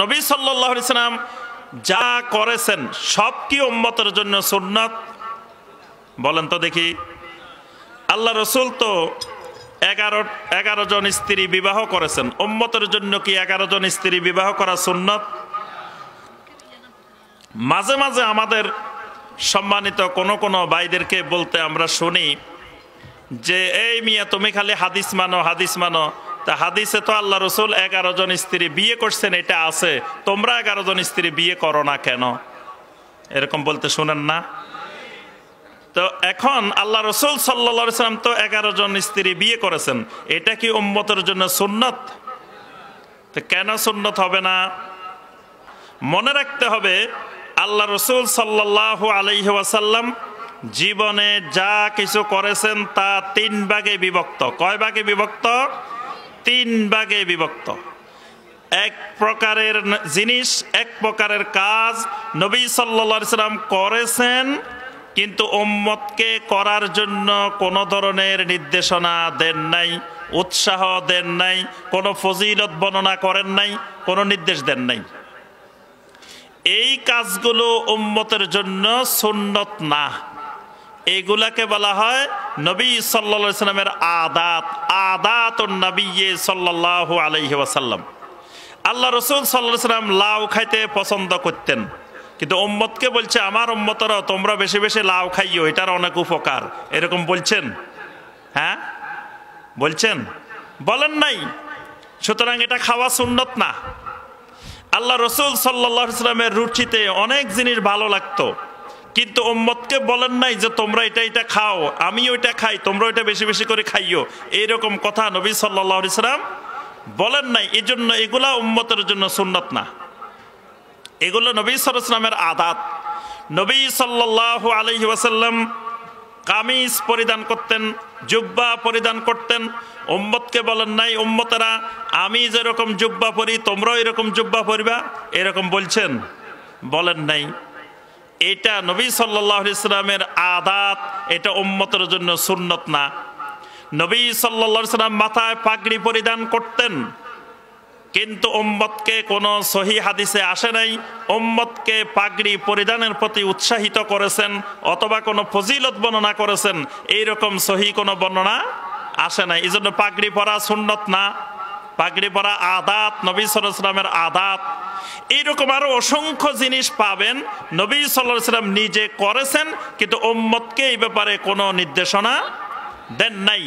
নবী সাল্লাল্লাহু আলাইহি সাল্লাম যা করেছেন সব কি উম্মতের জন্য সুন্নাত? বলেন তো দেখি। আল্লাহ রসুল তো 11 জন স্ত্রী বিবাহ করেছেন, উম্মতের জন্য কি 11 জন স্ত্রী বিবাহ করা সুন্নাত? মাঝে মাঝে আমাদের সম্মানিত কোনো ভাইদেরকে বলতে আমরা শুনি যে এই মিয়া তুমি খালি হাদিস মানো হাদিস মানো, তা হাদিসে তো আল্লাহ রসুল 11 জন স্ত্রী বিয়ে করছেন, এটা আছে, তোমরা 11 জন স্ত্রী বিয়ে করো না কেন? এরকম বলতে শুনেন না? তো এখন আল্লাহ রসুল সাল্লাল্লাহু আলাইহি সাল্লাম তো 11 জন স্ত্রী বিয়ে করেছেন, এটা কি উম্মতের জন্য সুন্নাত? তো কেন সুন্নাত হবে না? মনে রাখতে হবে আল্লাহ রসুল সাল্লাল্লাহু আলাইহি ওয়াসাল্লাম জীবনে যা কিছু করেছেন তা 3 ভাগে বিভক্ত। কয় ভাগে বিভক্ত? 3 ভাগে বিভক্ত। এক প্রকারের জিনিস, এক প্রকারের কাজ নবী সাল্লাল্লাহু আলাইহি সাল্লাম করেছেন, কিন্তু উম্মতকে করার জন্য কোনো ধরনের নির্দেশনা দেন নাই, উৎসাহ দেন নাই, কোনো ফজিলত বর্ণনা করেন নাই, কোনো নির্দেশ দেন নাই। এই কাজগুলো উম্মতের জন্য সুন্নত না, এগুলাকে বলা হয় নবী সাল্লাল্লাহু আলাইহি সাল্লামের আদাতুন নবী সাল্লাল্লাহু আলাইহি ওয়াসাল্লাম। আল্লাহ রসুল সাল্লাল্লাহু আলাইহি সাল্লাম লাউ খাইতে পছন্দ করতেন, কিন্তু উম্মতকে বলছে আমার উম্মতরা তোমরা বেশি বেশি লাউ খাইও, এটার অনেক উপকার, এরকম বলছেন? হ্যাঁ বলছেন? বলেন নাই। সুতরাং এটা খাওয়া সুন্নত না। আল্লাহ রসুল সাল্লাল্লাহু আলাইহি সাল্লামের রুচিতে অনেক জিনিস ভালো লাগতো, কিন্তু উম্মতকে বলেন নাই যে তোমরা এটা খাও, আমি ওইটা খাই, তোমরা ওইটা বেশি বেশি করে খাইও, এইরকম কথা নবী সাল্লাল্লাহু আলাইহি সাল্লাম বলেন নাই। এই জন্য এগুলা উম্মতের জন্য সুন্নত না, এগুলো নবী সাল্লাল্লাহু আলাইহি ওয়াসাল্লামের আদাত। নবী সাল্লাল্লাহু আলাইহি ওয়াসাল্লাম কামিজ পরিধান করতেন, জুব্বা পরিধান করতেন, উম্মতকে বলেন নাই উম্মতেরা আমি যেরকম জুব্বা পরি তোমরাও এরকম জুব্বা পরিবা, এরকম বলছেন? বলেন নাই। এটা নবী সাল্লাল্লাহু আলাইহি ওয়াসাল্লামের আদাত, এটা উম্মতের জন্য সুন্নত না। নবী সাল্লাল্লাহু আলাইহি ওয়াসাল্লাম মাথায় পাগড়ি পরিধান করতেন, কিন্তু উম্মতকে কোনো সহি হাদিসে আসে নাই উম্মতকে পাগড়ি পরিধানের প্রতি উৎসাহিত করেছেন অথবা কোনো ফজিলত বর্ণনা করেছেন, এইরকম সহি কোনো বর্ণনা আসে নাই। এই জন্য পাগড়ি পরা সুন্নত না, পাগড়ি পরা আদাত, নবী সাল্লাল্লাহু আলাইহি ওয়াসাল্লামের আদাত। এইরকম আরো অসংখ্য জিনিস পাবেন নবী সাল্লাল্লাহু আলাইহি ওয়াসাল্লাম নিজে করেছেন, কিন্তু উম্মতকে এই ব্যাপারে কোনো নির্দেশনা দেন নাই।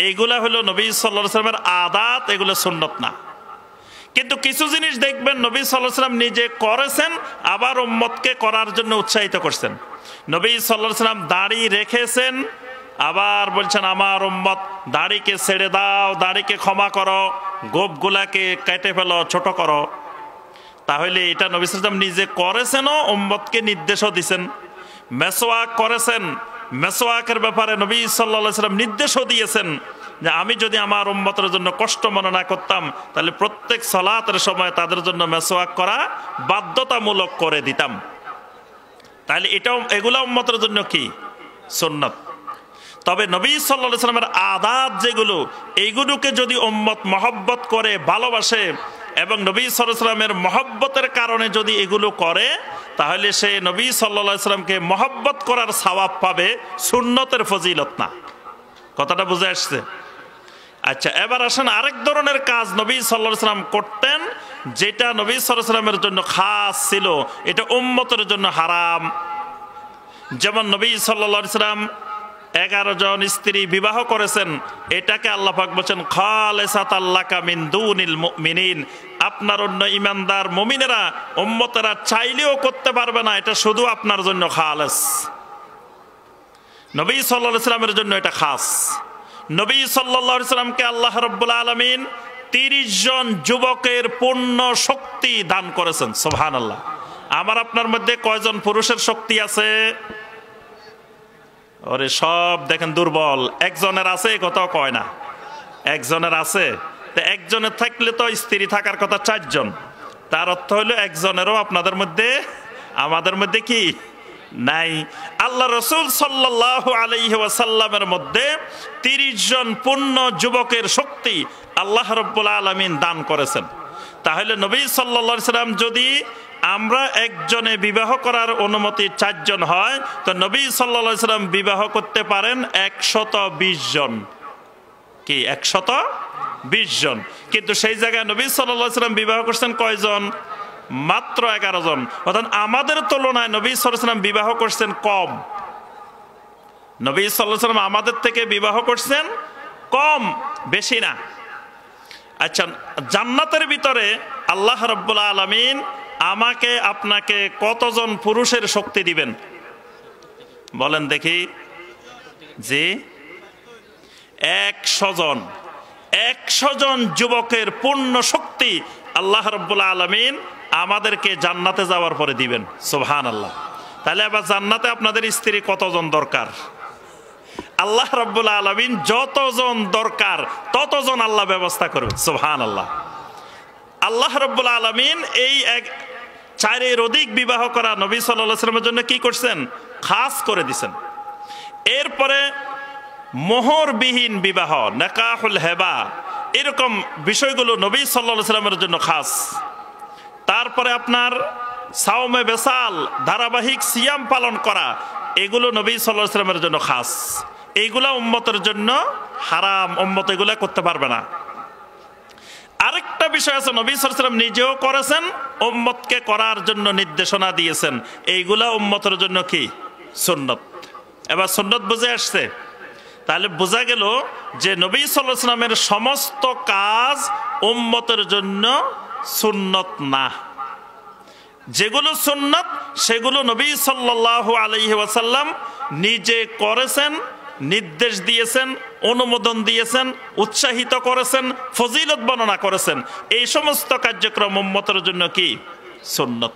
এইগুলা হলো নবী সাল্লাল্লাহু আলাইহি ওয়াসাল্লামের আদাত, এগুলো সুন্নত না। কিন্তু কিছু জিনিস দেখবেন নবী সাল্লাল্লাহু আলাইহি ওয়াসাল্লাম নিজে করেছেন, আবার উম্মতকে করার জন্য উৎসাহিত করছেন। নবী সাল্লাল্লাহু আলাইহি ওয়াসাল্লাম দাড়ি রেখেছেন, আবার বলছেন আমার উম্মত দাড়িকে ছেড়ে দাও, দাড়িকে ক্ষমা করো, গোপগুলাকে কেটে ফেলো, ছোট করো। তাহলে এটা নবী সাল্লাল্লাহু আলাইহি ওয়াসাল্লাম নিজে করেছেনও, উম্মতকে নির্দেশও দিয়েছেন। মেসওয়াক করেছেন, মেসওয়াকের ব্যাপারে নবী সাল্লাল্লাহু আলাইহি ওয়াসাল্লাম নির্দেশও দিয়েছেন যে আমি যদি আমার উম্মতের জন্য কষ্ট মনে না করতাম তাহলে প্রত্যেক সালাতের সময় তাদের জন্য মেসওয়াক করা বাধ্যতামূলক করে দিতাম। তাহলে এগুলা উম্মতের জন্য কি? সুন্নাত। তবে নবী সাল্লাল্লাহু আলাইহি ওয়াসাল্লামের আদাত যেগুলো, এইগুলোকে যদি উম্মত মহব্বত করে, ভালোবাসে এবং নবী সাল্লাল্লাহু আলাইহি ওয়াসাল্লামের মহব্বতের কারণে যদি এগুলো করে, তাহলে সে নবী সাল্লাল্লাহু আলাইহি ওয়াসাল্লামকে মহব্বত করার সওয়াব পাবে, সুন্নতের ফজিলত না। কথাটা বুঝে আসছে? আচ্ছা, এবার আসেন আরেক ধরনের কাজ নবী সাল্লাল্লাহু আলাইহি ওয়াসাল্লাম করতেন, যেটা নবী সাল্লাল্লাহু আলাইহি ওয়াসাল্লামের জন্য খাস ছিল, এটা উম্মতের জন্য হারাম। যেমন নবী সাল্লাল্লাহু আলাইহি ওয়াসাল্লাম 11 জন স্ত্রী বিবাহ করেছেন, এটাকে আল্লাহ পাক বলেন খালিসাতাল লাকা মিন দুনিল মুমিনিন, আপনার অন্য ঈমানদার মুমিনেরা উম্মতেরা চাইলেও করতে পারবে না, এটা শুধু আপনার জন্য খালেস। নবী সাল্লাল্লাহু আলাইহি ওয়াসাল্লামের জন্য এটা খাস। নবী সাল্লাল্লাহু আলাইহি ওয়াসাল্লামকে আল্লাহ রাব্বুল আলামিন 30 জন যুবকের পূর্ণ শক্তি দান করেছেন। সুবহানাল্লাহ। আমার আপনার মধ্যে কয়জন পুরুষের শক্তি আছে? ওরে সব দেখেন দুর্বল। একজনের আছে, কথা কয় না, একজনের আছে। তো একজনের থাকলে তো স্ত্রী থাকার কথা 4 জন, তার অর্থ হলো একজনেরও আপনাদের মধ্যে আমাদের মধ্যে কি নাই। আল্লাহ রসুল সাল্লাল্লাহু আলাইহি ওয়াসাল্লামের মধ্যে 30 জন পূর্ণ যুবকের শক্তি আল্লাহ রাব্বুল আলামিন দান করেছেন। তাহলে নবী সাল্লাল্লাহু আলাইহি সাল্লাম যদি আমরা একজনে বিবাহ করার অনুমতি 4 জন হয়, তো নবী সাল্লাল্লাহু আলাইহি সাল্লাম বিবাহ করতে পারেন 120 জন। কি 120 জন? কিন্তু সেই জায়গায় নবী সাল্লাল্লাহু আলাইহি সাল্লাম বিবাহ করছেন কয়জন? মাত্র 11 জন। অর্থাৎ আমাদের তুলনায় নবী সাল্লাল্লাহু আলাইহি সাল্লাম বিবাহ করছেন কম। নবী সাল্লাল্লাহু আলাইহি সাল্লাম আমাদের থেকে বিবাহ করছেন কম, বেশি না। আচ্ছা, জান্নাতের ভিতরে আল্লাহ রাব্বুল আলামিন আমাকে আপনাকে কতজন পুরুষের শক্তি দিবেন বলেন দেখি? জি, 100 জন। 100 জন যুবকের পূর্ণ শক্তি আল্লাহ রাব্বুল আলামিন আমাদেরকে জান্নাতে যাওয়ার পরে দিবেন। সুবহানাল্লাহ। তাহলে আবার জান্নাতে আপনাদের স্ত্রী কতজন দরকার? আল্লাহ রাব্বুল আলামিন যতজন দরকার ততজন আল্লাহ ব্যবস্থা করবেন। সুবহানাল্লাহ। আল্লাহ রাব্বুল আলামিন এই 4-এর অধিক বিবাহ করা নবী সাল্লাল্লাহু আলাইহি ওয়াসাল্লামের জন্য কি করছেন? খাস করে দিয়েছেন। এরপরে মোহরবিহীন বিবাহ, নিকাহুল হেবা, এরকম বিষয়গুলো নবী সাল্লাল্লাহু আলাইহি ওয়াসাল্লামের জন্য খাস। তারপরে আপনার সাওমে বেসাল, ধারাবাহিক সিয়াম পালন করা, এগুলো নবী সাল্লাল্লাহু আলাইহি ওয়াসাল্লামের জন্য খাস। এইগুলা উম্মতের জন্য হারাম, উম্মত এগুলা করতে পারবে না। আরেকটা বিষয় আছে, নবী সাল্লাল্লাহু আলাইহি ওয়াসাল্লাম নিজেও করেছেন, উম্মতকে করার জন্য নির্দেশনা দিয়েছেন। এইগুলা উম্মতের জন্য কি? সুন্নত। এবার সুন্নত বুঝে আসছে? তাহলে বোঝা গেল যে নবী সাল্লাল্লাহু আলাইহি ওয়াসাল্লামের সমস্ত কাজ উম্মতের জন্য সুন্নত না। যেগুলো সুন্নত সেগুলো নবী সাল্লাল্লাহু আলাইহি ওয়াসাল্লাম নিজে করেছেন, নির্দেশ দিয়েছেন, অনুমোদন দিয়েছেন, উৎসাহিত করেছেন, ফজিলত বর্ণনা করেছেন। এই সমস্ত কার্যক্রম উম্মতের জন্য কি? সুন্নত।